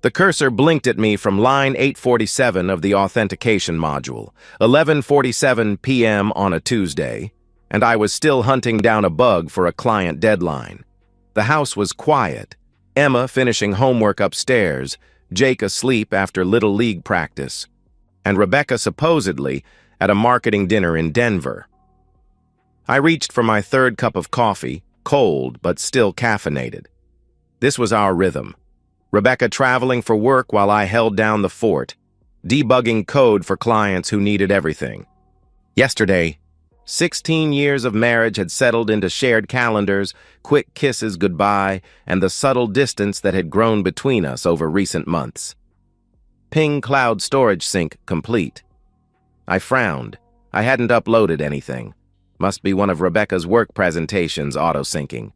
The cursor blinked at me from line 847 of the authentication module, 11:47 p.m. on a Tuesday, and I was still hunting down a bug for a client deadline. The house was quiet, Emma finishing homework upstairs, Jake asleep after Little League practice, and Rebecca supposedly at a marketing dinner in Denver. I reached for my third cup of coffee, cold but still caffeinated. This was our rhythm. Rebecca traveling for work while I held down the fort, debugging code for clients who needed everything. Yesterday, 16 years of marriage had settled into shared calendars, quick kisses goodbye, and the subtle distance that had grown between us over recent months. Ping cloud storage sync complete. I frowned. I hadn't uploaded anything. Must be one of Rebecca's work presentations auto-syncing.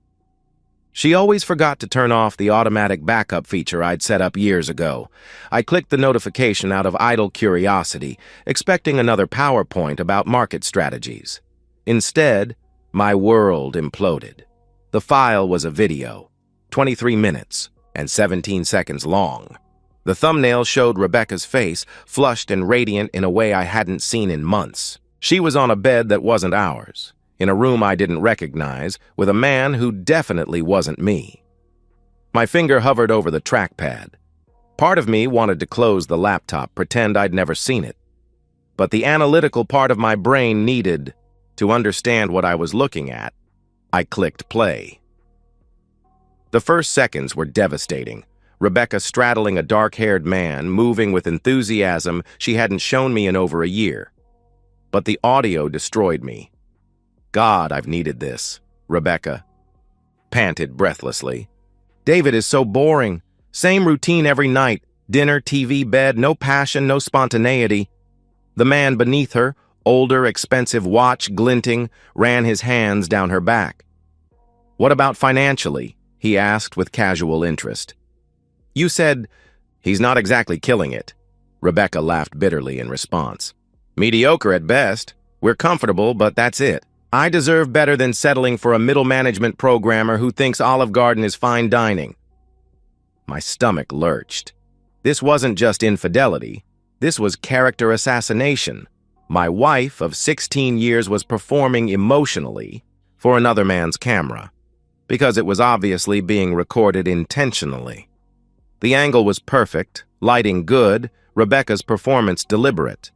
She always forgot to turn off the automatic backup feature I'd set up years ago. I clicked the notification out of idle curiosity, expecting another PowerPoint about market strategies. Instead, my world imploded. The file was a video, 23 minutes and 17 seconds long. The thumbnail showed Rebecca's face, flushed and radiant in a way I hadn't seen in months. She was on a bed that wasn't ours, in a room I didn't recognize, with a man who definitely wasn't me. My finger hovered over the trackpad. Part of me wanted to close the laptop, pretend I'd never seen it. But the analytical part of my brain needed to understand what I was looking at. I clicked play. The first seconds were devastating. Rebecca straddling a dark-haired man, moving with enthusiasm she hadn't shown me in over a year. But the audio destroyed me. God, I've needed this, Rebecca panted breathlessly. David is so boring. Same routine every night. Dinner, TV, bed, no passion, no spontaneity. The man beneath her, older, expensive watch glinting, ran his hands down her back. What about financially? He asked with casual interest. You said, he's not exactly killing it. Rebecca laughed bitterly in response. Mediocre at best. We're comfortable, but that's it. I deserve better than settling for a middle management programmer who thinks Olive Garden is fine dining. My stomach lurched. This wasn't just infidelity. This was character assassination. My wife of 16 years was performing emotionally for another man's camera, because it was obviously being recorded intentionally. The angle was perfect, lighting good, Rebecca's performance deliberate.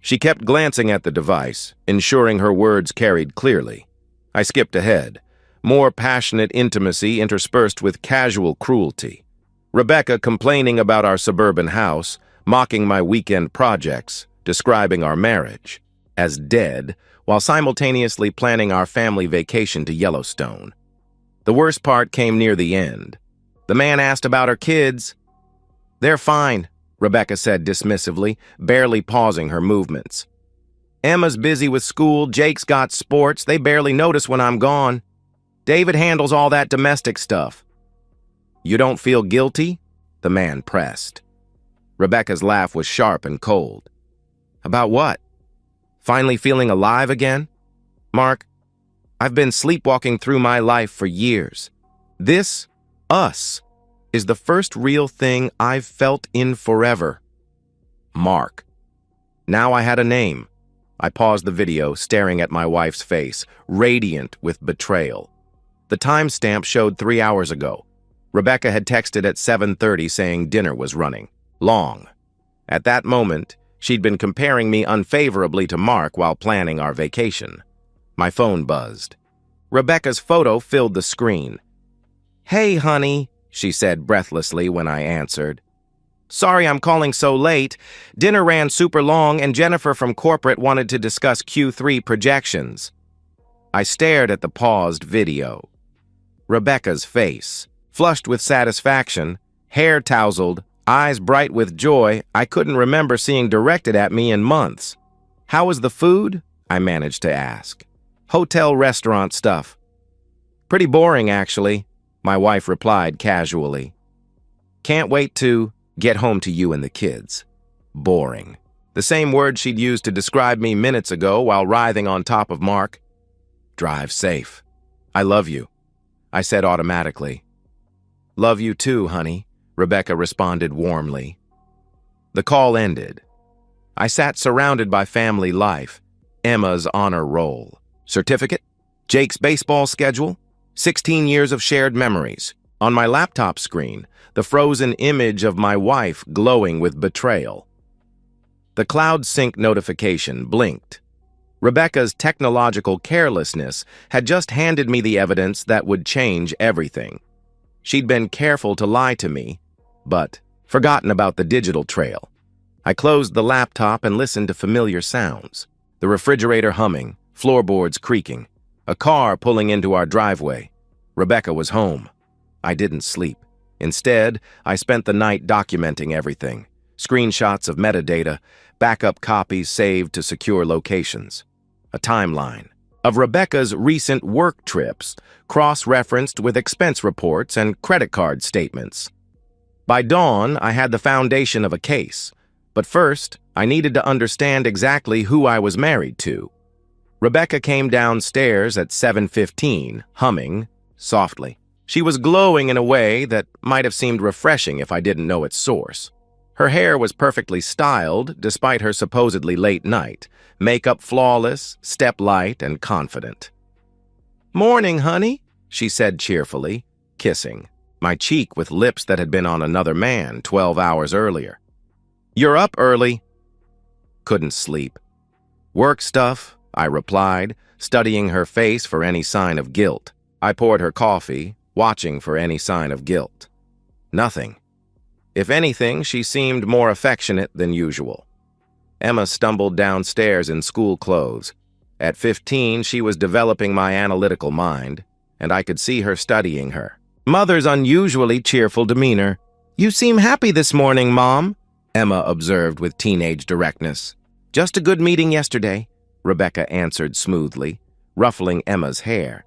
She kept glancing at the device, ensuring her words carried clearly. I skipped ahead. More passionate intimacy interspersed with casual cruelty. Rebecca complaining about our suburban house, mocking my weekend projects, describing our marriage as dead, while simultaneously planning our family vacation to Yellowstone. The worst part came near the end. The man asked about her kids. They're fine, Rebecca said dismissively, barely pausing her movements. Emma's busy with school, Jake's got sports, they barely notice when I'm gone. David handles all that domestic stuff. You don't feel guilty? The man pressed. Rebecca's laugh was sharp and cold. About what? Finally feeling alive again? Mark, I've been sleepwalking through my life for years. This, us, is the first real thing I've felt in forever. Mark. Now I had a name. I paused the video, staring at my wife's face, radiant with betrayal. The timestamp showed 3 hours ago. Rebecca had texted at 7:30 saying dinner was running. Long. At that moment, she'd been comparing me unfavorably to Mark while planning our vacation. My phone buzzed. Rebecca's photo filled the screen. Hey, honey, she said breathlessly when I answered. Sorry I'm calling so late. Dinner ran super long and Jennifer from corporate wanted to discuss Q3 projections. I stared at the paused video. Rebecca's face, flushed with satisfaction, hair tousled, eyes bright with joy I couldn't remember seeing directed at me in months. How was the food? I managed to ask. Hotel restaurant stuff. Pretty boring, actually, my wife replied casually. Can't wait to get home to you and the kids. Boring. The same word she'd used to describe me minutes ago while writhing on top of Mark. Drive safe. I love you, I said automatically. Love you too, honey, Rebecca responded warmly. The call ended. I sat surrounded by family life, Emma's honor roll, certificate, Jake's baseball schedule, 16 years of shared memories. On my laptop screen, the frozen image of my wife glowing with betrayal. The cloud sync notification blinked. Rebecca's technological carelessness had just handed me the evidence that would change everything. She'd been careful to lie to me, but forgotten about the digital trail. I closed the laptop and listened to familiar sounds. The refrigerator humming, floorboards creaking, a car pulling into our driveway. Rebecca was home. I didn't sleep. Instead, I spent the night documenting everything. Screenshots of metadata, backup copies saved to secure locations. A timeline of Rebecca's recent work trips, cross-referenced with expense reports and credit card statements. By dawn, I had the foundation of a case. But first, I needed to understand exactly who I was married to. Rebecca came downstairs at 7:15, humming softly. She was glowing in a way that might have seemed refreshing if I didn't know its source. Her hair was perfectly styled despite her supposedly late night, makeup flawless, step light, and confident. "Morning, honey," she said cheerfully, kissing my cheek with lips that had been on another man 12 hours earlier. "You're up early." "Couldn't sleep." "Work stuff," I replied, studying her face for any sign of guilt. I poured her coffee, watching for any sign of guilt. Nothing. If anything, she seemed more affectionate than usual. Emma stumbled downstairs in school clothes. At 15, she was developing my analytical mind, and I could see her studying her. Mother's unusually cheerful demeanor. "You seem happy this morning, Mom," Emma observed with teenage directness. "Just a good meeting yesterday," Rebecca answered smoothly, ruffling Emma's hair.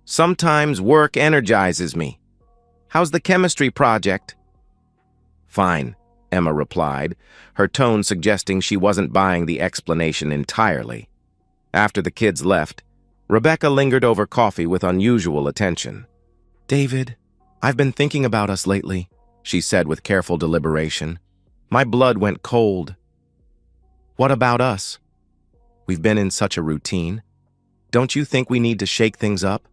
"Sometimes work energizes me. How's the chemistry project?" "Fine," Emma replied, her tone suggesting she wasn't buying the explanation entirely. After the kids left, Rebecca lingered over coffee with unusual attention. "David, I've been thinking about us lately," she said with careful deliberation. My blood went cold. "What about us? We've been in such a routine. Don't you think we need to shake things up?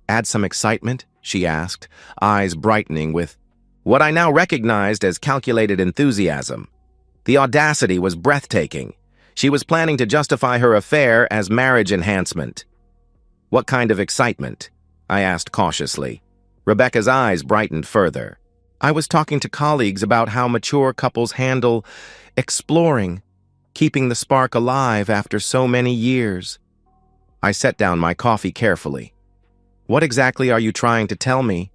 Add some excitement?" she asked, eyes brightening with what I now recognized as calculated enthusiasm. The audacity was breathtaking. She was planning to justify her affair as marriage enhancement. "What kind of excitement?" I asked cautiously. Rebecca's eyes brightened further. "I was talking to colleagues about how mature couples handle exploring, keeping the spark alive after so many years." I set down my coffee carefully. "What exactly are you trying to tell me?"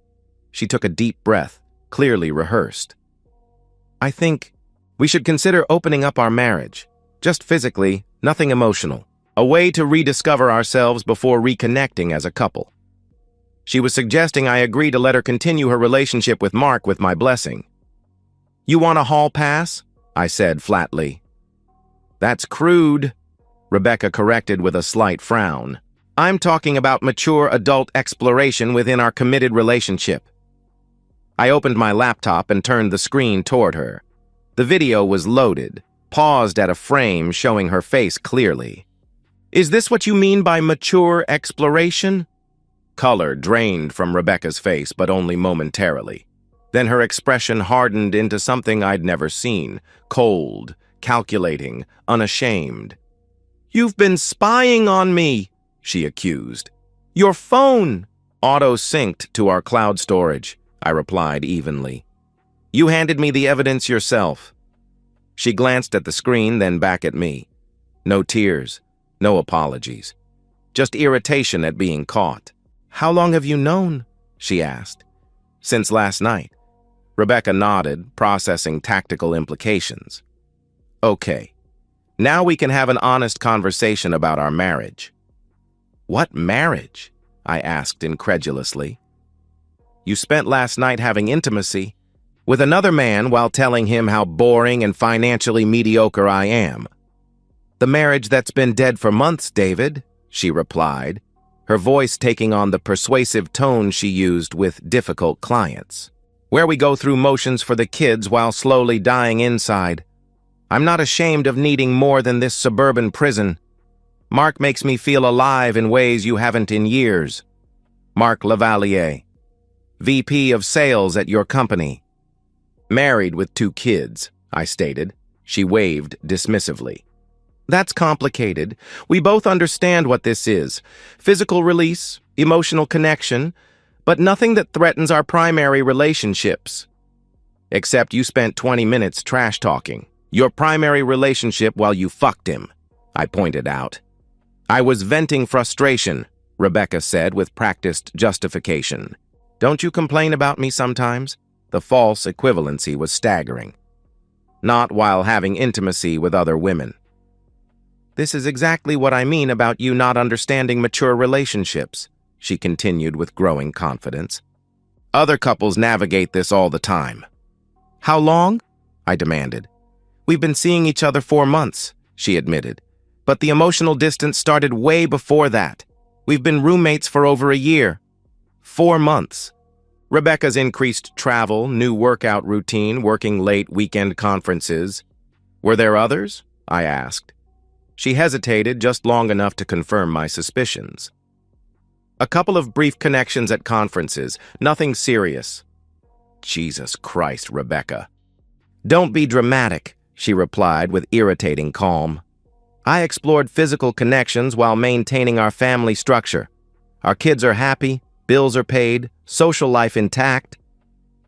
She took a deep breath, clearly rehearsed. "I think we should consider opening up our marriage. Just physically, nothing emotional. A way to rediscover ourselves before reconnecting as a couple." She was suggesting I agree to let her continue her relationship with Mark with my blessing. "You want a hall pass?" I said flatly. "That's crude," Rebecca corrected with a slight frown. "I'm talking about mature adult exploration within our committed relationship." I opened my laptop and turned the screen toward her. The video was loaded, paused at a frame showing her face clearly. "Is this what you mean by mature exploration?" Color drained from Rebecca's face, but only momentarily. Then her expression hardened into something I'd never seen, cold, calculating, unashamed. "You've been spying on me," she accused. "Your phone!" "Auto-synced to our cloud storage," I replied evenly. "You handed me the evidence yourself." She glanced at the screen, then back at me. No tears, no apologies. Just irritation at being caught. "How long have you known?" she asked. "Since last night." Rebecca nodded, processing tactical implications. "Okay. Now we can have an honest conversation about our marriage." "What marriage?" I asked incredulously. "You spent last night having intimacy with another man while telling him how boring and financially mediocre I am." "The marriage that's been dead for months, David," she replied, her voice taking on the persuasive tone she used with difficult clients. where we go through motions for the kids while slowly dying inside. I'm not ashamed of needing more than this suburban prison. Mark makes me feel alive in ways you haven't in years. Mark Lavalier, VP of Sales at your company. Married with 2 kids, I stated. She waved dismissively. That's complicated. We both understand what this is. Physical release, emotional connection, but nothing that threatens our primary relationships. Except you spent 20 minutes trash-talking. Your primary relationship while you fucked him, I pointed out. I was venting frustration, Rebecca said with practiced justification. Don't you complain about me sometimes? The false equivalency was staggering. Not while having intimacy with other women. This is exactly what I mean about you not understanding mature relationships, she continued with growing confidence. Other couples navigate this all the time. How long? I demanded. We've been seeing each other 4 months, she admitted. But the emotional distance started way before that. We've been roommates for over a year. 4 months. Rebecca's increased travel, new workout routine, working late weekend conferences. Were there others? I asked. She hesitated just long enough to confirm my suspicions. A couple of brief connections at conferences, nothing serious. Jesus Christ, Rebecca. Don't be dramatic, she replied with irritating calm. I explored physical connections while maintaining our family structure. Our kids are happy, bills are paid, social life intact.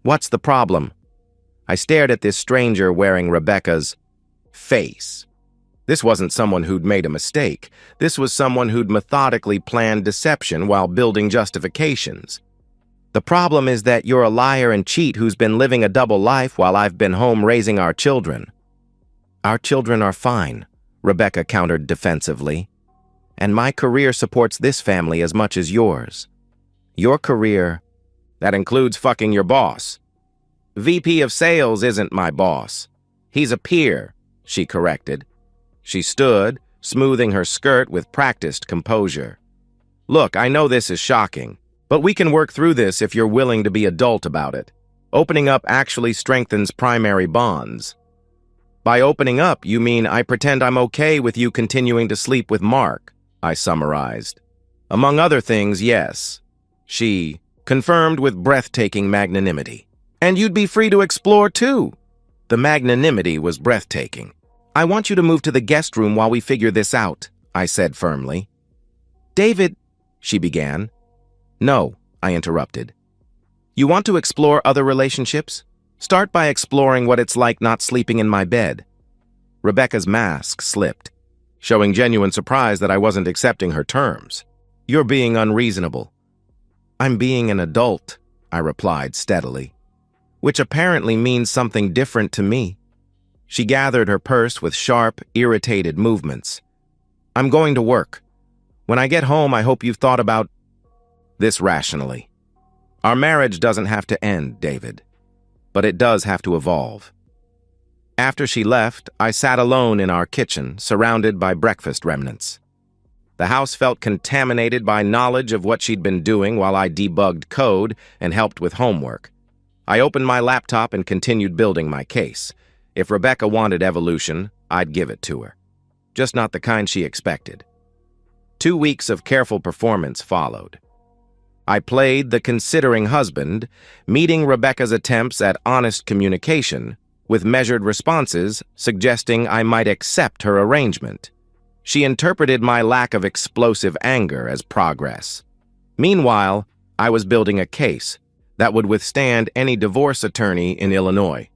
What's the problem? I stared at this stranger wearing Rebecca's face. This wasn't someone who'd made a mistake. This was someone who'd methodically planned deception while building justifications. The problem is that you're a liar and cheat who's been living a double life while I've been home raising our children. Our children are fine, Rebecca countered defensively. And my career supports this family as much as yours. Your career, that includes fucking your boss. VP of Sales isn't my boss. He's a peer, she corrected. She stood, smoothing her skirt with practiced composure. Look, I know this is shocking, but we can work through this if you're willing to be adult about it. Opening up actually strengthens primary bonds. By opening up, you mean I pretend I'm okay with you continuing to sleep with Mark, I summarized. Among other things, yes. She confirmed with breathtaking magnanimity. And you'd be free to explore, too. The magnanimity was breathtaking. I want you to move to the guest room while we figure this out, I said firmly. David, she began. No, I interrupted. You want to explore other relationships? Start by exploring what it's like not sleeping in my bed. Rebecca's mask slipped, showing genuine surprise that I wasn't accepting her terms. You're being unreasonable. I'm being an adult, I replied steadily, which apparently means something different to me. She gathered her purse with sharp, irritated movements. I'm going to work. When I get home, I hope you've thought about this rationally. Our marriage doesn't have to end, David, but it does have to evolve. After she left, I sat alone in our kitchen, surrounded by breakfast remnants. The house felt contaminated by knowledge of what she'd been doing while I debugged code and helped with homework. I opened my laptop and continued building my case. If Rebecca wanted evolution, I'd give it to her. Just not the kind she expected. 2 weeks of careful performance followed. I played the considering husband, meeting Rebecca's attempts at honest communication with measured responses suggesting I might accept her arrangement. She interpreted my lack of explosive anger as progress. Meanwhile, I was building a case that would withstand any divorce attorney in Illinois.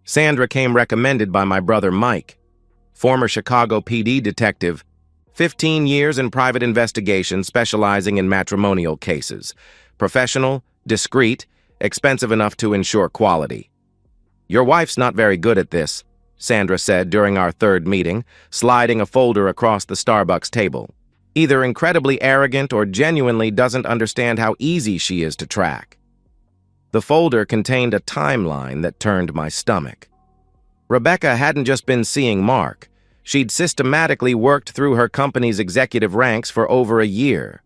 Sandra came recommended by my brother Mike, former Chicago PD detective, 15 years in private investigation specializing in matrimonial cases. Professional, discreet, expensive enough to ensure quality. Your wife's not very good at this, Sandra said during our third meeting, sliding a folder across the Starbucks table. Either incredibly arrogant or genuinely doesn't understand how easy she is to track. The folder contained a timeline that turned my stomach. Rebecca hadn't just been seeing Mark. She'd systematically worked through her company's executive ranks for over a year.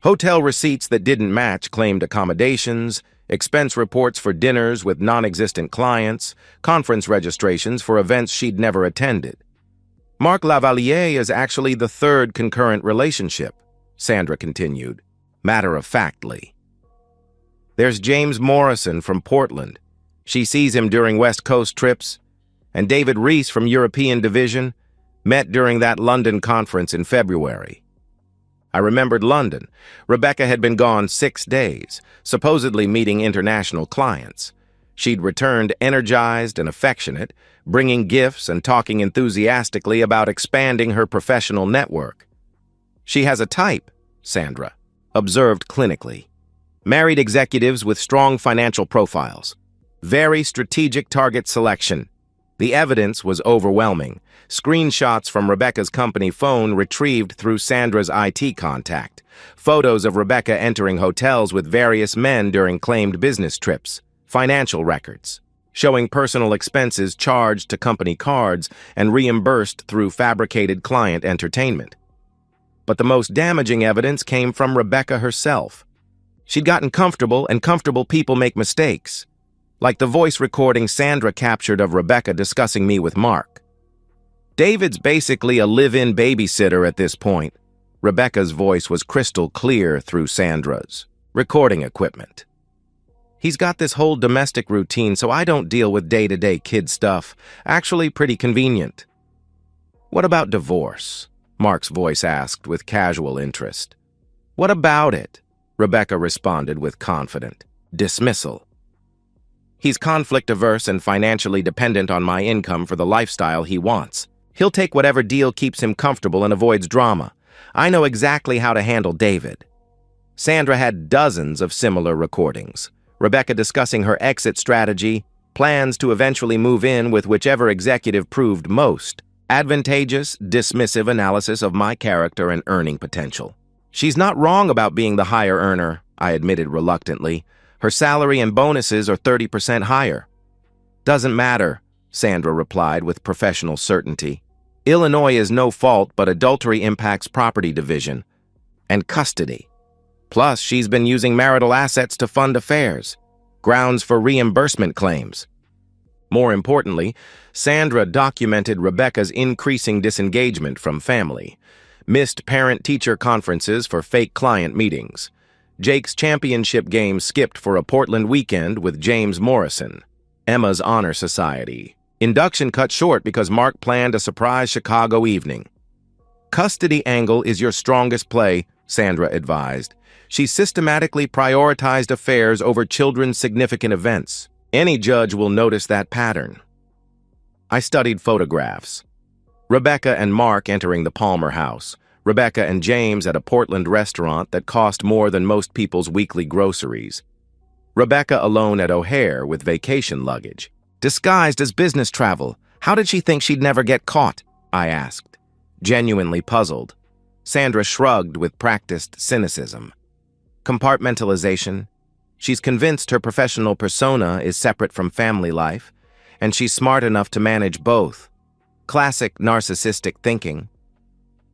Hotel receipts that didn't match claimed accommodations, expense reports for dinners with non-existent clients, conference registrations for events she'd never attended. Mark Lavalier is actually the third concurrent relationship, Sandra continued, matter-of-factly. There's James Morrison from Portland. She sees him during West Coast trips, and David Reese from European Division met during that London conference in February. I remembered London. Rebecca had been gone 6 days, supposedly meeting international clients. She'd returned energized and affectionate, bringing gifts and talking enthusiastically about expanding her professional network. She has a type, Sandra observed clinically. Married executives with strong financial profiles. Very strategic target selection. The evidence was overwhelming. Screenshots from Rebecca's company phone retrieved through Sandra's IT contact. Photos of Rebecca entering hotels with various men during claimed business trips. Financial records, showing personal expenses charged to company cards and reimbursed through fabricated client entertainment. But the most damaging evidence came from Rebecca herself. She'd gotten comfortable, and comfortable people make mistakes. Like the voice recording Sandra captured of Rebecca discussing me with Mark. David's basically a live-in babysitter at this point. Rebecca's voice was crystal clear through Sandra's recording equipment. He's got this whole domestic routine, so I don't deal with day-to-day kid stuff. Actually pretty convenient. What about divorce? Mark's voice asked with casual interest. What about it? Rebecca responded with confident dismissal. He's conflict-averse and financially dependent on my income for the lifestyle he wants. He'll take whatever deal keeps him comfortable and avoids drama. I know exactly how to handle David. Sandra had dozens of similar recordings. Rebecca discussing her exit strategy, plans to eventually move in with whichever executive proved most advantageous, dismissive analysis of my character and earning potential. She's not wrong about being the higher earner, I admitted reluctantly. Her salary and bonuses are 30% higher. Doesn't matter, Sandra replied with professional certainty. Illinois is no fault, but adultery impacts property division and custody. Plus, she's been using marital assets to fund affairs, grounds for reimbursement claims. More importantly, Sandra documented Rebecca's increasing disengagement from family, missed parent-teacher conferences for fake client meetings, Jake's championship game skipped for a Portland weekend with James Morrison, Emma's Honor Society, induction cut short because Mark planned a surprise Chicago evening. Custody angle is your strongest play, Sandra advised. She systematically prioritized affairs over children's significant events. Any judge will notice that pattern. I studied photographs. Rebecca and Mark entering the Palmer house. Rebecca and James at a Portland restaurant that cost more than most people's weekly groceries. Rebecca alone at O'Hare with vacation luggage. Disguised as business travel. How did she think she'd never get caught? I asked, genuinely puzzled. Sandra shrugged with practiced cynicism. Compartmentalization. She's convinced her professional persona is separate from family life, and she's smart enough to manage both. Classic narcissistic thinking.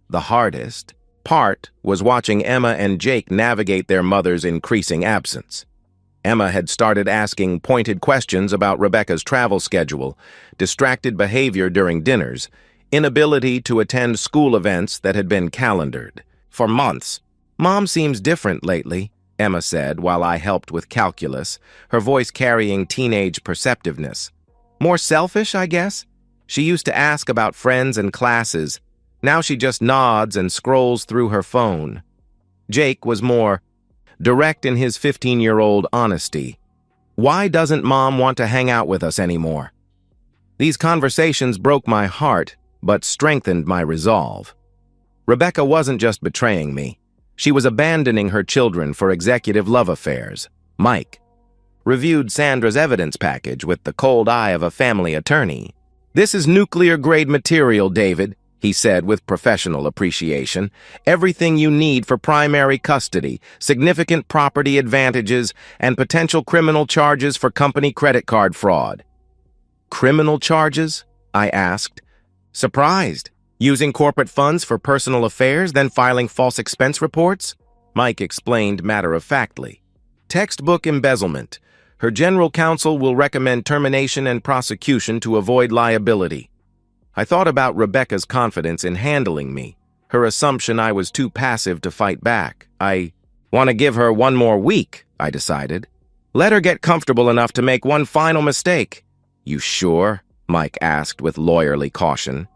The hardest part was watching Emma and Jake navigate their mother's increasing absence. Emma had started asking pointed questions about Rebecca's travel schedule, distracted behavior during dinners, inability to attend school events that had been calendared. For months. Mom seems different lately, Emma said while I helped with calculus, her voice carrying teenage perceptiveness. More selfish, I guess? She used to ask about friends and classes. Now she just nods and scrolls through her phone. Jake was more direct in his 15-year-old honesty. Why doesn't Mom want to hang out with us anymore? These conversations broke my heart, but strengthened my resolve. Rebecca wasn't just betraying me. She was abandoning her children for executive love affairs. Mike reviewed Sandra's evidence package with the cold eye of a family attorney. This is nuclear-grade material, David, he said with professional appreciation. Everything you need for primary custody, significant property advantages, and potential criminal charges for company credit card fraud. Criminal charges? I asked. Surprised. Using corporate funds for personal affairs, then filing false expense reports? Mike explained matter-of-factly. Textbook embezzlement. Her general counsel will recommend termination and prosecution to avoid liability. I thought about Rebecca's confidence in handling me, her assumption I was too passive to fight back. I want to give her one more week, I decided. Let her get comfortable enough to make one final mistake. You sure? Mike asked with lawyerly caution.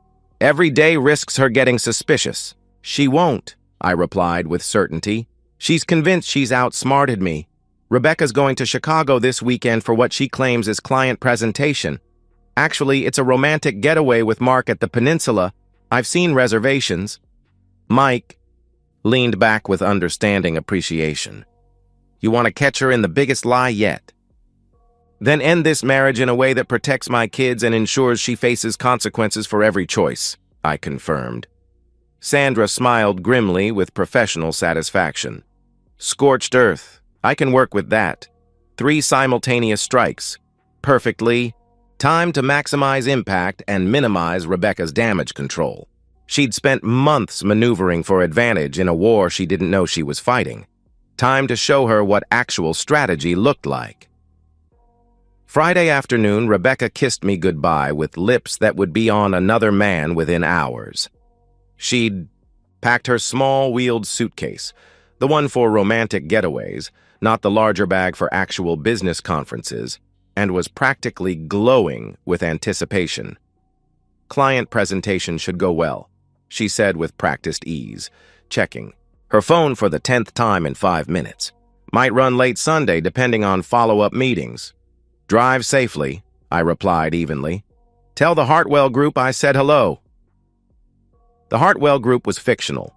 Every day risks her getting suspicious. She won't, I replied with certainty. She's convinced she's outsmarted me. Rebecca's going to Chicago this weekend for what she claims is client presentation. Actually, it's a romantic getaway with Mark at the Peninsula. I've seen reservations. Mike leaned back with understanding appreciation. You want to catch her in the biggest lie yet. Then end this marriage in a way that protects my kids and ensures she faces consequences for every choice, I confirmed. Sandra smiled grimly with professional satisfaction. Scorched earth. I can work with that. 3 simultaneous strikes. Perfectly. Time to maximize impact and minimize Rebecca's damage control. She'd spent months maneuvering for advantage in a war she didn't know she was fighting. Time to show her what actual strategy looked like. Friday afternoon, Rebecca kissed me goodbye with lips that would be on another man within hours. She'd packed her small-wheeled suitcase, the one for romantic getaways, not the larger bag for actual business conferences, and was practically glowing with anticipation. Client presentation should go well, she said with practiced ease, checking her phone for the 10th time in 5 minutes. Might run late Sunday depending on follow-up meetings. Drive safely, I replied evenly. Tell the Hartwell Group I said hello. The Hartwell Group was fictional.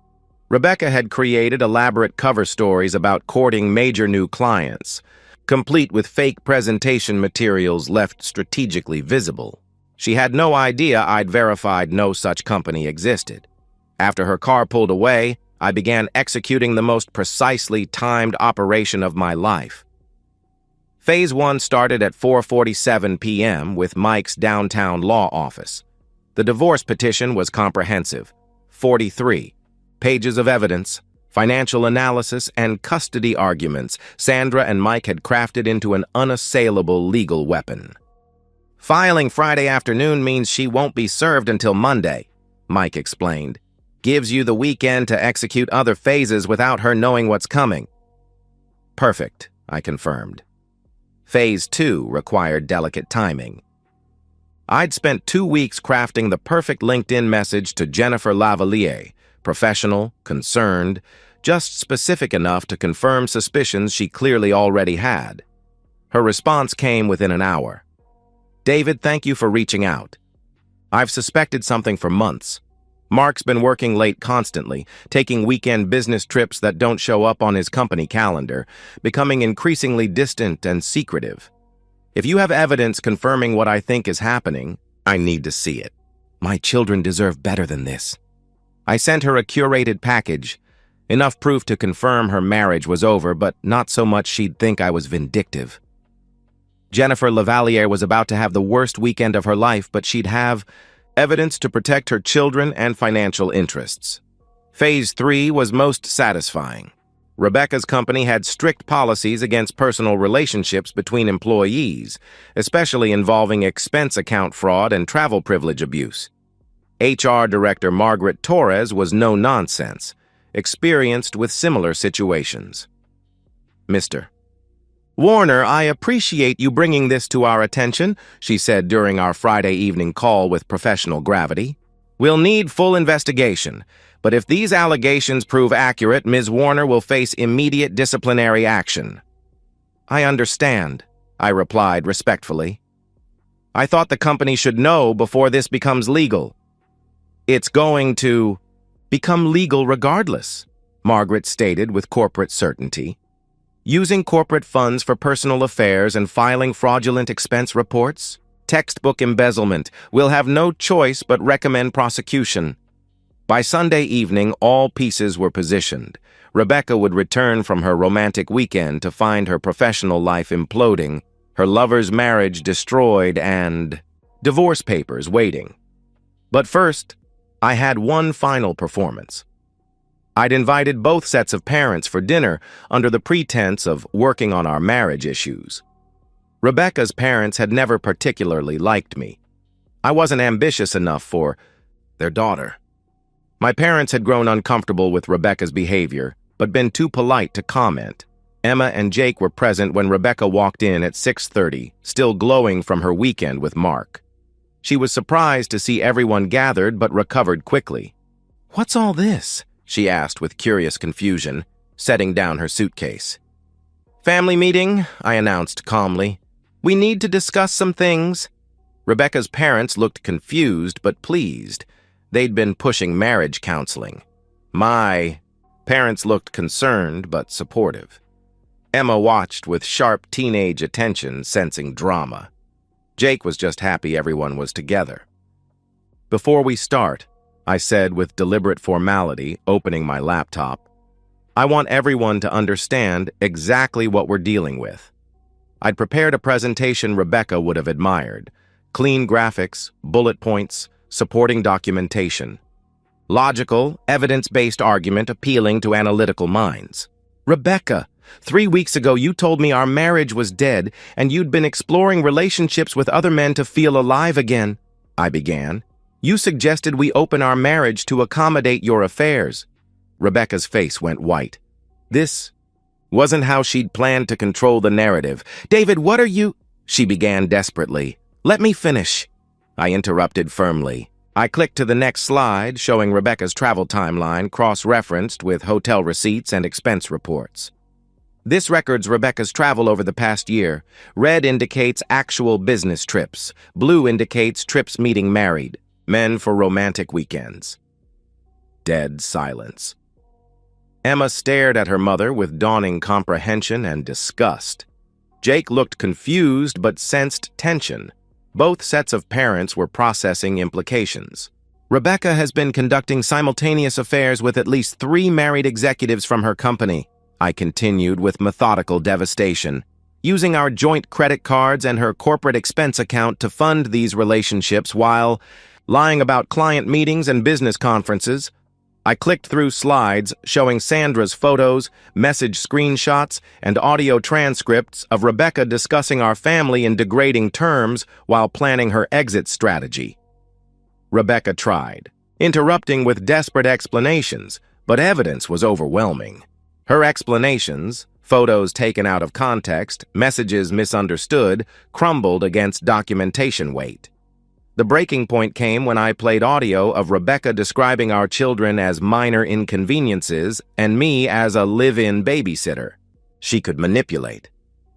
Rebecca had created elaborate cover stories about courting major new clients, complete with fake presentation materials left strategically visible. She had no idea I'd verified no such company existed. After her car pulled away, I began executing the most precisely timed operation of my life. Phase 1 started at 4:47 p.m. with Mike's downtown law office. The divorce petition was comprehensive. 43 pages of evidence, financial analysis, and custody arguments Sandra and Mike had crafted into an unassailable legal weapon. Filing Friday afternoon means she won't be served until Monday, Mike explained. Gives you the weekend to execute other phases without her knowing what's coming. Perfect, I confirmed. Phase 2 required delicate timing. I'd spent 2 weeks crafting the perfect LinkedIn message to Jennifer Lavalier, professional, concerned, just specific enough to confirm suspicions she clearly already had. Her response came within an hour. David, thank you for reaching out. I've suspected something for months. Mark's been working late constantly, taking weekend business trips that don't show up on his company calendar, becoming increasingly distant and secretive. If you have evidence confirming what I think is happening, I need to see it. My children deserve better than this. I sent her a curated package, enough proof to confirm her marriage was over, but not so much she'd think I was vindictive. Jennifer Lavalier was about to have the worst weekend of her life, but she'd have evidence to protect her children and financial interests. Phase 3 was most satisfying. Rebecca's company had strict policies against personal relationships between employees, especially involving expense account fraud and travel privilege abuse. HR Director Margaret Torres was no nonsense, experienced with similar situations. Mr. Warner, I appreciate you bringing this to our attention, she said during our Friday evening call with professional gravity. We'll need full investigation, but if these allegations prove accurate, Ms. Warner will face immediate disciplinary action. I understand, I replied respectfully. I thought the company should know before this becomes legal. It's going to become legal regardless, Margaret stated with corporate certainty. Using corporate funds for personal affairs and filing fraudulent expense reports? Textbook embezzlement. We'll have no choice but recommend prosecution. By Sunday evening, all pieces were positioned. Rebecca would return from her romantic weekend to find her professional life imploding, her lover's marriage destroyed, and divorce papers waiting. But first, I had one final performance. I'd invited both sets of parents for dinner under the pretense of working on our marriage issues. Rebecca's parents had never particularly liked me. I wasn't ambitious enough for their daughter. My parents had grown uncomfortable with Rebecca's behavior, but been too polite to comment. Emma and Jake were present when Rebecca walked in at 6:30, still glowing from her weekend with Mark. She was surprised to see everyone gathered but recovered quickly. "What's all this?" she asked with curious confusion, setting down her suitcase. "Family meeting," I announced calmly. "We need to discuss some things." Rebecca's parents looked confused but pleased. They'd been pushing marriage counseling. My parents looked concerned but supportive. Emma watched with sharp teenage attention, sensing drama. Jake was just happy everyone was together. "Before we start," I said with deliberate formality, opening my laptop, "I want everyone to understand exactly what we're dealing with." I'd prepared a presentation Rebecca would have admired. Clean graphics, bullet points, supporting documentation. Logical, evidence-based argument appealing to analytical minds. "Rebecca, 3 weeks ago you told me our marriage was dead and you'd been exploring relationships with other men to feel alive again," I began. "You suggested we open our marriage to accommodate your affairs." Rebecca's face went white. This wasn't how she'd planned to control the narrative. "David, what are you—" she began desperately. "Let me finish," I interrupted firmly. I clicked to the next slide, showing Rebecca's travel timeline cross-referenced with hotel receipts and expense reports. This records Rebecca's travel over the past year. Red indicates actual business trips. Blue indicates trips meeting married men for romantic weekends. Dead silence. Emma stared at her mother with dawning comprehension and disgust. Jake looked confused but sensed tension. Both sets of parents were processing implications. "Rebecca has been conducting simultaneous affairs with at least 3 married executives from her company," I continued with methodical devastation, "using our joint credit cards and her corporate expense account to fund these relationships while lying about client meetings and business conferences." I clicked through slides showing Sandra's photos, message screenshots, and audio transcripts of Rebecca discussing our family in degrading terms while planning her exit strategy. Rebecca tried, interrupting with desperate explanations, but evidence was overwhelming. Her explanations, photos taken out of context, messages misunderstood, crumbled against documentation weight. The breaking point came when I played audio of Rebecca describing our children as minor inconveniences and me as a live-in babysitter. She could manipulate.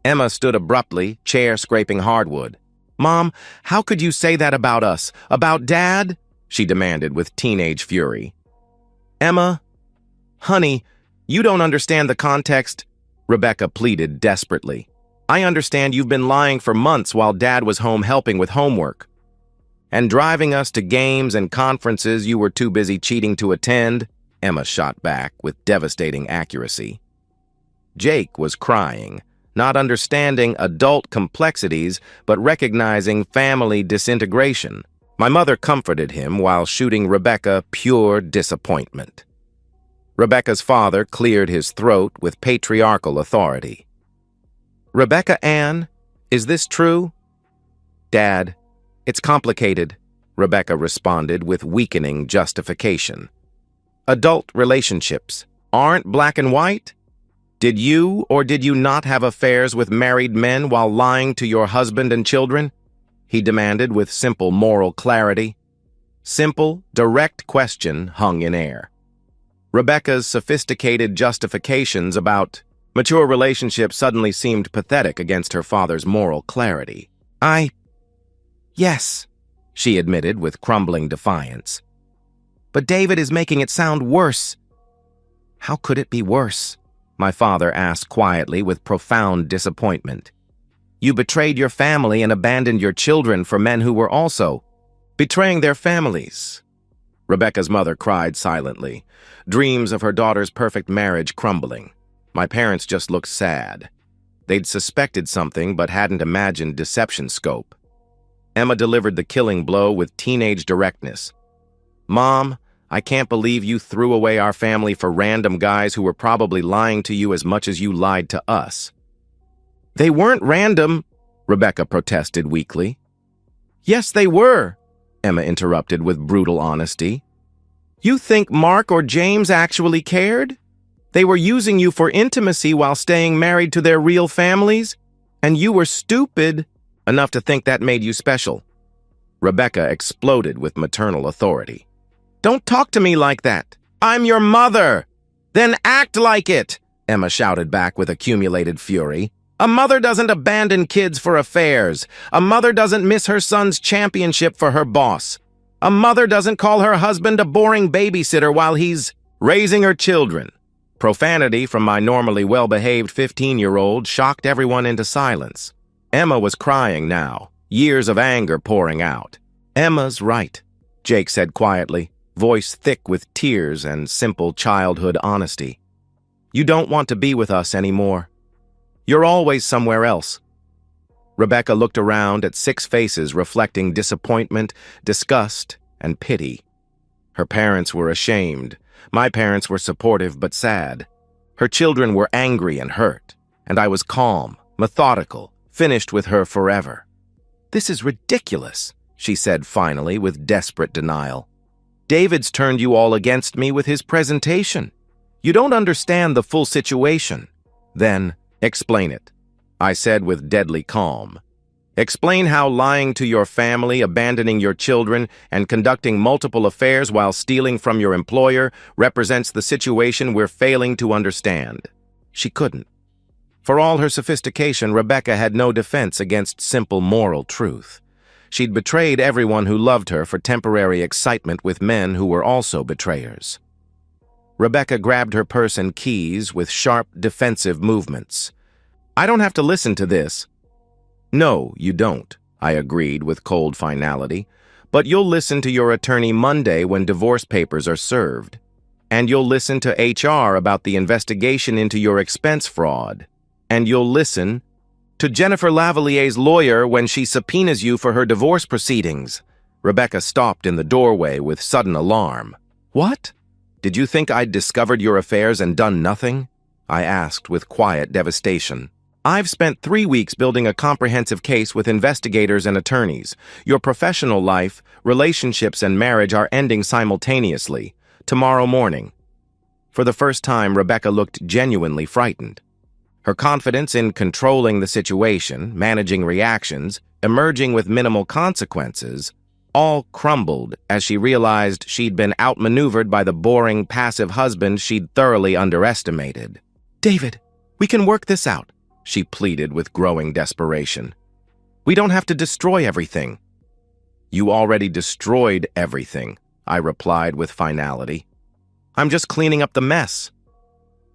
Emma stood abruptly, chair scraping hardwood. "Mom, how could you say that about us? About Dad?" she demanded with teenage fury. "Emma, honey, you don't understand the context," Rebecca pleaded desperately. "I understand you've been lying for months while Dad was home helping with homework. And driving us to games and conferences you were too busy cheating to attend," Emma shot back with devastating accuracy. Jake was crying, not understanding adult complexities, but recognizing family disintegration. My mother comforted him while shooting Rebecca pure disappointment. Rebecca's father cleared his throat with patriarchal authority. "Rebecca Ann, is this true?" "Dad, it's complicated," Rebecca responded with weakening justification. "Adult relationships aren't black and white? Did you or did you not have affairs with married men while lying to your husband and children?" he demanded with simple moral clarity. Simple, direct question hung in air. Rebecca's sophisticated justifications about mature relationships suddenly seemed pathetic against her father's moral clarity. "Yes," she admitted with crumbling defiance. "But David is making it sound worse." "How could it be worse?" my father asked quietly with profound disappointment. "You betrayed your family and abandoned your children for men who were also betraying their families." Rebecca's mother cried silently, dreams of her daughter's perfect marriage crumbling. My parents just looked sad. They'd suspected something but hadn't imagined deception scope. Emma delivered the killing blow with teenage directness. "Mom, I can't believe you threw away our family for random guys who were probably lying to you as much as you lied to us." "They weren't random," Rebecca protested weakly. Yes, they were, Emma interrupted with brutal honesty. You think Mark or James actually cared? They were using you for intimacy while staying married to their real families, and you were stupid enough to think that made you special. Rebecca exploded with maternal authority. Don't talk to me like that. I'm your mother. Then act like it, Emma shouted back with accumulated fury. A mother doesn't abandon kids for affairs. A mother doesn't miss her son's championship for her boss. A mother doesn't call her husband a boring babysitter while he's raising her children. Profanity from my normally well-behaved 15-year-old shocked everyone into silence. Emma was crying now, years of anger pouring out. Emma's right, Jake said quietly, voice thick with tears and simple childhood honesty. You don't want to be with us anymore. You're always somewhere else. Rebecca looked around at 6 faces reflecting disappointment, disgust, and pity. Her parents were ashamed. My parents were supportive but sad. Her children were angry and hurt, and I was calm, methodical, finished with her forever. This is ridiculous, she said finally with desperate denial. David's turned you all against me with his presentation. You don't understand the full situation. Then, explain it, I said with deadly calm. Explain how lying to your family, abandoning your children, and conducting multiple affairs while stealing from your employer represents the situation we're failing to understand. She couldn't. For all her sophistication, Rebecca had no defense against simple moral truth. She'd betrayed everyone who loved her for temporary excitement with men who were also betrayers. Rebecca grabbed her purse and keys with sharp, defensive movements. I don't have to listen to this. No, you don't, I agreed with cold finality. But you'll listen to your attorney Monday when divorce papers are served. And you'll listen to HR about the investigation into your expense fraud. And you'll listen to Jennifer Lavalier's lawyer when she subpoenas you for her divorce proceedings. Rebecca stopped in the doorway with sudden alarm. What? Did you think I'd discovered your affairs and done nothing? I asked with quiet devastation. I've spent 3 weeks building a comprehensive case with investigators and attorneys. Your professional life, relationships, and marriage are ending simultaneously, tomorrow morning. For the first time, Rebecca looked genuinely frightened. Her confidence in controlling the situation, managing reactions, emerging with minimal consequences, all crumbled as she realized she'd been outmaneuvered by the boring, passive husband she'd thoroughly underestimated. David, we can work this out, she pleaded with growing desperation. We don't have to destroy everything. You already destroyed everything, I replied with finality. I'm just cleaning up the mess.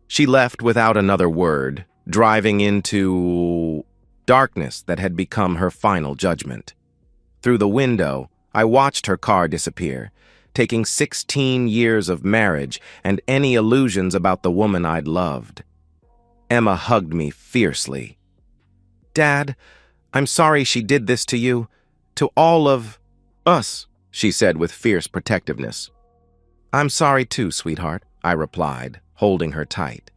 She left without another word, driving into darkness that had become her final judgment. Through the window, I watched her car disappear, taking 16 years of marriage and any illusions about the woman I'd loved. Emma hugged me fiercely. Dad, I'm sorry she did this to you, to all of us, she said with fierce protectiveness. I'm sorry too, sweetheart, I replied, holding her tight.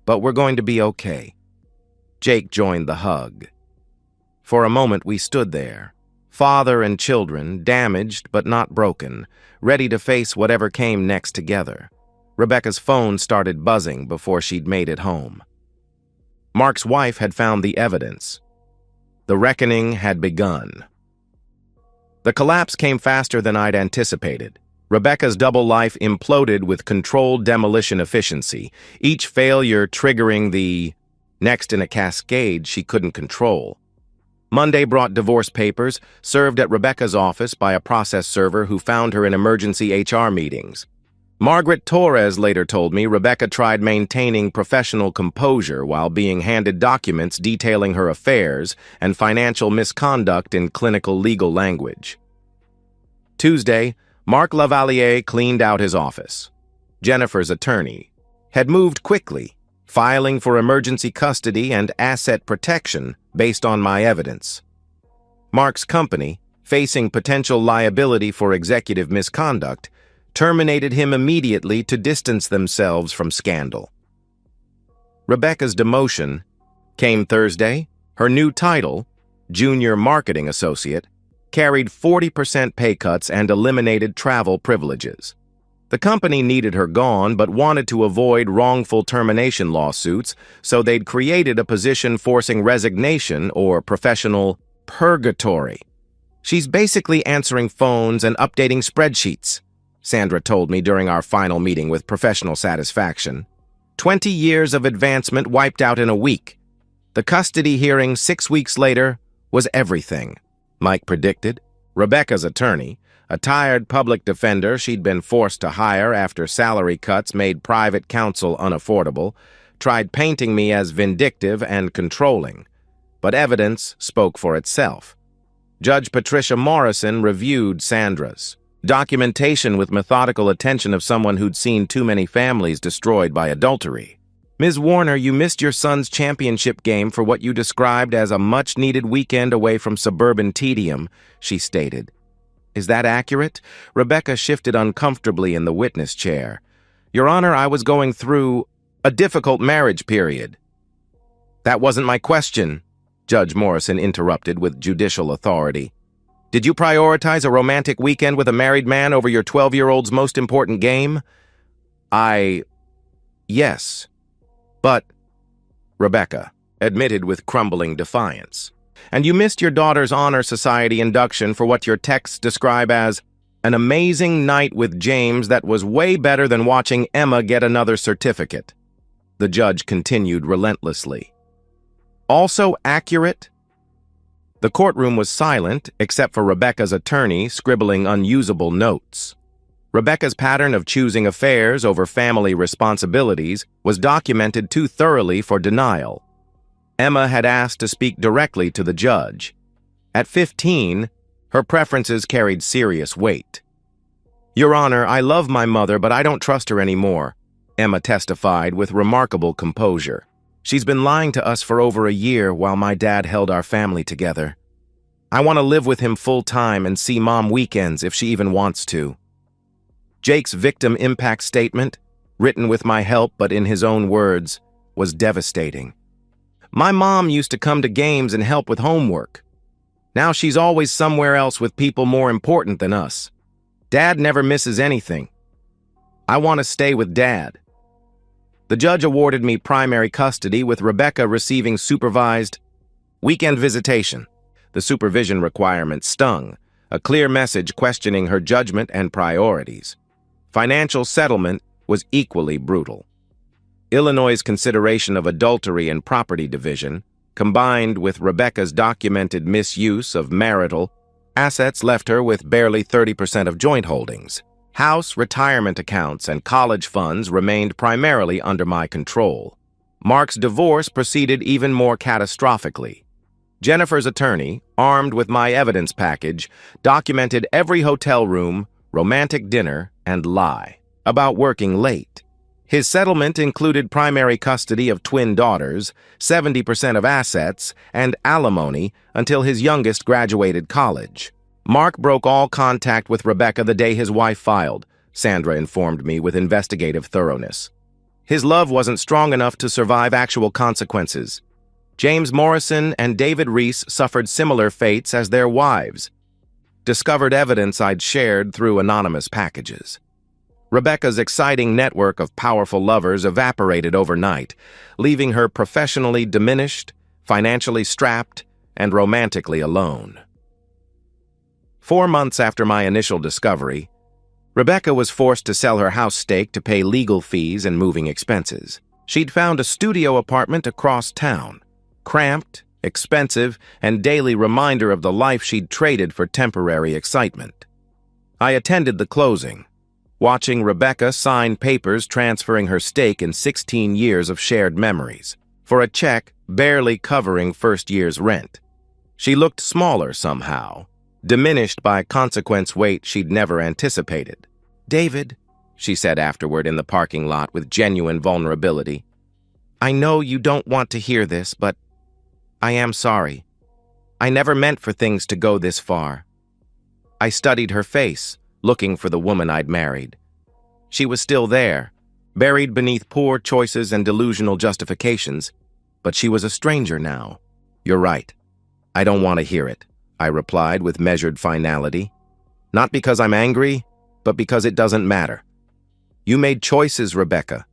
But we're going to be okay. Jake joined the hug. For a moment we stood there, father and children, damaged but not broken, ready to face whatever came next together. Rebecca's phone started buzzing before she'd made it home. Mark's wife had found the evidence. The reckoning had begun. The collapse came faster than I'd anticipated. Rebecca's double life imploded with controlled demolition efficiency, each failure triggering the next in a cascade she couldn't control. Monday brought divorce papers, served at Rebecca's office by a process server who found her in emergency HR meetings. Margaret Torres later told me Rebecca tried maintaining professional composure while being handed documents detailing her affairs and financial misconduct in clinical legal language. Tuesday, Mark Lavalier cleaned out his office. Jennifer's attorney had moved quickly, filing for emergency custody and asset protection based on my evidence. Mark's company, facing potential liability for executive misconduct, terminated him immediately to distance themselves from scandal. Rebecca's demotion came Thursday, her new title, junior marketing associate, carried 40% pay cuts and eliminated travel privileges. The company needed her gone but wanted to avoid wrongful termination lawsuits, so they'd created a position forcing resignation or professional purgatory. "She's basically answering phones and updating spreadsheets," Sandra told me during our final meeting with professional satisfaction. 20 years of advancement wiped out in a week. The custody hearing 6 weeks later was everything, Mike predicted. Rebecca's attorney, a tired public defender she'd been forced to hire after salary cuts made private counsel unaffordable, tried painting me as vindictive and controlling. But evidence spoke for itself. Judge Patricia Morrison reviewed Sandra's documentation with methodical attention of someone who'd seen too many families destroyed by adultery. "Ms. Warner, you missed your son's championship game for what you described as a much-needed weekend away from suburban tedium," she stated. "Is that accurate?" Rebecca shifted uncomfortably in the witness chair. "Your Honor, I was going through a difficult marriage period." "That wasn't my question," Judge Morrison interrupted with judicial authority. "Did you prioritize a romantic weekend with a married man over your 12-year-old's most important game?" Yes. But, Rebecca admitted with crumbling defiance. "And you missed your daughter's Honor Society induction for what your texts describe as an amazing night with James that was way better than watching Emma get another certificate." The judge continued relentlessly. "Also accurate?" The courtroom was silent, except for Rebecca's attorney scribbling unusable notes. Rebecca's pattern of choosing affairs over family responsibilities was documented too thoroughly for denial. Emma had asked to speak directly to the judge. At 15, her preferences carried serious weight. "Your Honor, I love my mother, but I don't trust her anymore," Emma testified with remarkable composure. "She's been lying to us for over a year while my dad held our family together. I want to live with him full-time and see Mom weekends if she even wants to." Jake's victim impact statement, written with my help but in his own words, was devastating. "My mom used to come to games and help with homework. Now she's always somewhere else with people more important than us. Dad never misses anything. I want to stay with Dad." The judge awarded me primary custody, with Rebecca receiving supervised weekend visitation. The supervision requirement stung, a clear message questioning her judgment and priorities. Financial settlement was equally brutal. Illinois' consideration of adultery and property division, combined with Rebecca's documented misuse of marital assets, left her with barely 30% of joint holdings. House, retirement accounts, and college funds remained primarily under my control. Mark's divorce proceeded even more catastrophically. Jennifer's attorney, armed with my evidence package, documented every hotel room, romantic dinner, and lie about working late. His settlement included primary custody of twin daughters, 70% of assets, and alimony until his youngest graduated college. Mark broke all contact with Rebecca the day his wife filed, Sandra informed me with investigative thoroughness. His love wasn't strong enough to survive actual consequences. James Morrison and David Reese suffered similar fates as their wives. Discovered evidence I'd shared through anonymous packages. Rebecca's exciting network of powerful lovers evaporated overnight, leaving her professionally diminished, financially strapped, and romantically alone. 4 months after my initial discovery, Rebecca was forced to sell her house stake to pay legal fees and moving expenses. She'd found a studio apartment across town, cramped, expensive, and daily reminder of the life she'd traded for temporary excitement. I attended the closing, watching Rebecca sign papers transferring her stake in 16 years of shared memories, for a check barely covering first year's rent. She looked smaller somehow, diminished by consequence weight she'd never anticipated. "David," she said afterward in the parking lot with genuine vulnerability, "I know you don't want to hear this, but I am sorry. I never meant for things to go this far." I studied her face, looking for the woman I'd married. She was still there, buried beneath poor choices and delusional justifications, but she was a stranger now. "You're right. I don't want to hear it, I replied with measured finality. Not because I'm angry, but because it doesn't matter. You made choices, Rebecca.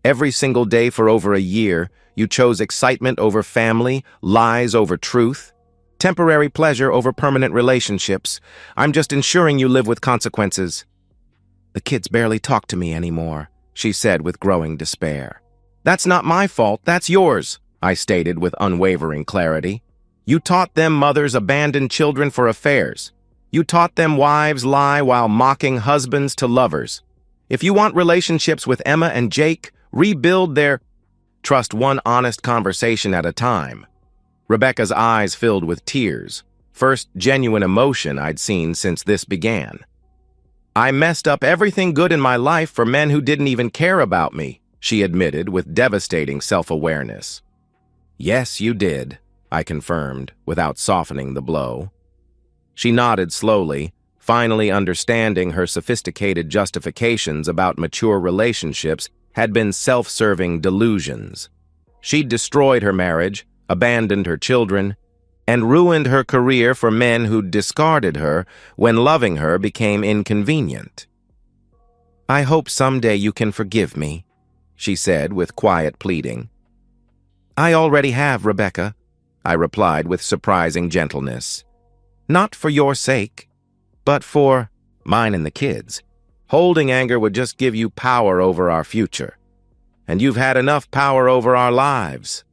Every single day for over a year, you chose excitement over family, lies over truth, temporary pleasure over permanent relationships. I'm just ensuring you live with consequences. The kids barely talk to me anymore, she said with growing despair. That's not my fault, that's yours, I stated with unwavering clarity. You taught them mothers abandon children for affairs. You taught them wives lie while mocking husbands to lovers. If you want relationships with Emma and Jake, rebuild their... Trust one honest conversation at a time. Rebecca's eyes filled with tears, first genuine emotion I'd seen since this began. I messed up everything good in my life for men who didn't even care about me, she admitted with devastating self-awareness. Yes, you did, I confirmed, without softening the blow. She nodded slowly, finally understanding her sophisticated justifications about mature relationships had been self-serving delusions. She'd destroyed her marriage, abandoned her children, and ruined her career for men who'd discarded her when loving her became inconvenient. I hope someday you can forgive me, she said with quiet pleading. I already have, Rebecca, I replied with surprising gentleness. Not for your sake, but for mine and the kids. Holding anger would just give you power over our future. And you've had enough power over our lives.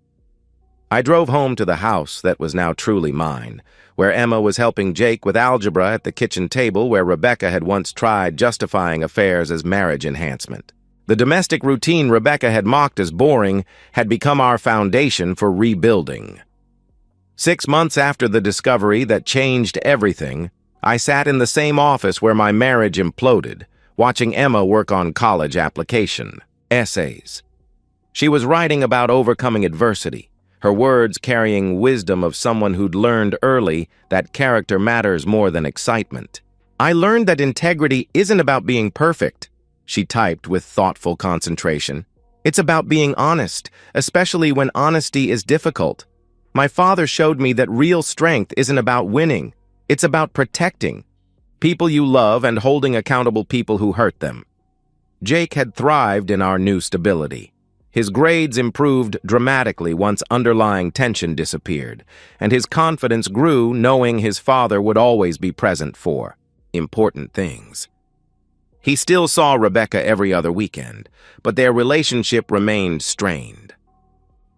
I drove home to the house that was now truly mine, where Emma was helping Jake with algebra at the kitchen table where Rebecca had once tried justifying affairs as marriage enhancement. The domestic routine Rebecca had mocked as boring had become our foundation for rebuilding. 6 months after the discovery that changed everything, I sat in the same office where my marriage imploded, watching Emma work on college application essays. She was writing about overcoming adversity, her words carrying wisdom of someone who'd learned early that character matters more than excitement. I learned that integrity isn't about being perfect, she typed with thoughtful concentration. It's about being honest, especially when honesty is difficult. My father showed me that real strength isn't about winning. It's about protecting people you love and holding accountable people who hurt them. Jake had thrived in our new stability. His grades improved dramatically once underlying tension disappeared, and his confidence grew knowing his father would always be present for important things. He still saw Rebecca every other weekend, but their relationship remained strained.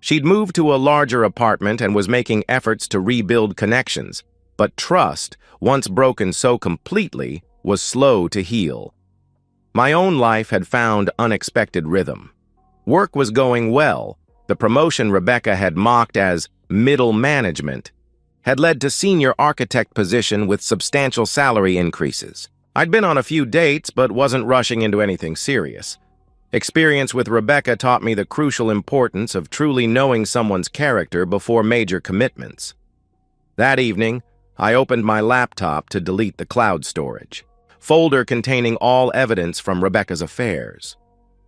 She'd moved to a larger apartment and was making efforts to rebuild connections, but trust, once broken so completely, was slow to heal. My own life had found unexpected rhythm. Work was going well. The promotion Rebecca had mocked as middle management had led to senior architect position with substantial salary increases. I'd been on a few dates, but wasn't rushing into anything serious. Experience with Rebecca taught me the crucial importance of truly knowing someone's character before major commitments. That evening, I opened my laptop to delete the cloud storage folder containing all evidence from Rebecca's affairs.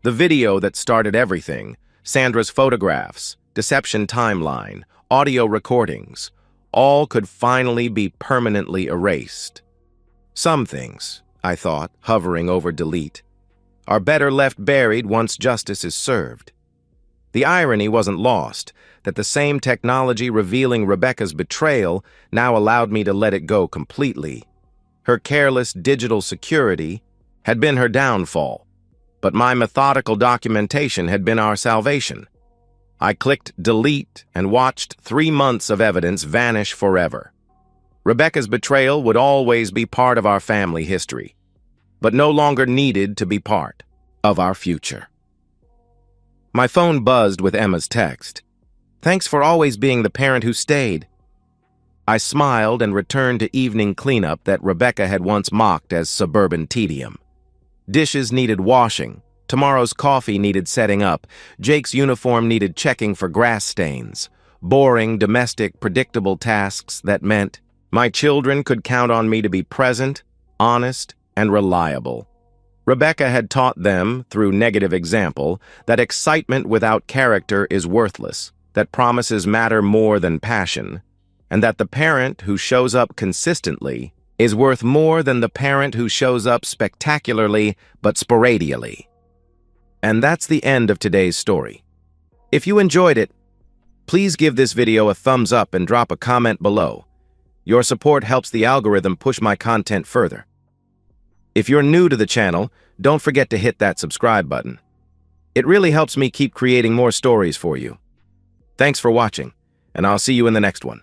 The video that started everything, Sandra's photographs, deception timeline, audio recordings, all could finally be permanently erased. Some things, I thought, hovering over delete, are better left buried once justice is served. The irony wasn't lost, that the same technology revealing Rebecca's betrayal now allowed me to let it go completely. Her careless digital security had been her downfall, but my methodical documentation had been our salvation. I clicked delete and watched 3 months of evidence vanish forever. Rebecca's betrayal would always be part of our family history, but no longer needed to be part of our future. My phone buzzed with Emma's text. Thanks for always being the parent who stayed. I smiled and returned to evening cleanup that Rebecca had once mocked as suburban tedium. Dishes needed washing, tomorrow's coffee needed setting up, Jake's uniform needed checking for grass stains, boring, domestic, predictable tasks that meant my children could count on me to be present, honest, and reliable. Rebecca had taught them, through negative example, that excitement without character is worthless, that promises matter more than passion, and that the parent who shows up consistently is worth more than the parent who shows up spectacularly but sporadically. And that's the end of today's story. If you enjoyed it, please give this video a thumbs up and drop a comment below. Your support helps the algorithm push my content further. If you're new to the channel, don't forget to hit that subscribe button. It really helps me keep creating more stories for you. Thanks for watching, and I'll see you in the next one.